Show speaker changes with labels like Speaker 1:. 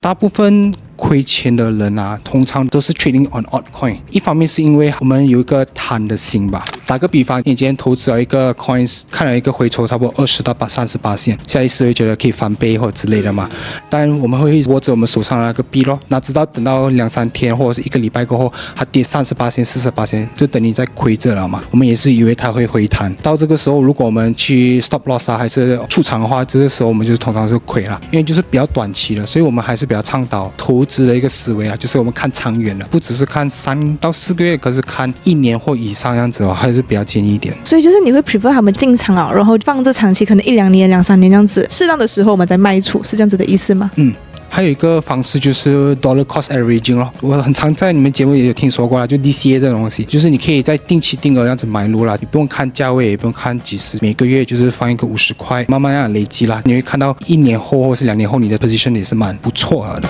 Speaker 1: 大部分亏钱的人啊，通常都是 trading on altcoin。一方面是因为我们有一个贪的心吧。打个比方，你今天投资了一个 coins， 看了一个回抽差不多20到30%，下意识会觉得可以翻倍或者之类的嘛。但我们会握着我们手上的那个币咯，哪知道等到2-3天或者是1个礼拜过后，它跌30%、40%，就等你在亏着了嘛。我们也是以为它会回弹，到这个时候，如果我们去 stop loss 啊，还是出场的话，这个时候我们就通常是亏了，因为就是比较短期的，所以我们还是比较倡导投资的一个思维啊，就是我们看长远的，不只是看3到4个月，可是看1年或以上这样子哦，还是比较建议一点。
Speaker 2: 所以就是你会 prefer 他们进场啊，然后放这长期可能1-2年、2-3年这样子，适当的时候我们再卖出，是这样子的意思吗？
Speaker 1: 还有一个方式就是 dollar cost averaging 咯，我很常在你们节目也有听说过啦，就 DCA 这种东西，就是你可以在定期定额这样子买入啦，你不用看价位，也不用看几时，每个月就是放一个50块，慢慢这样累积啦，你会看到1年后或是2年后你的 position 也是蛮不错的。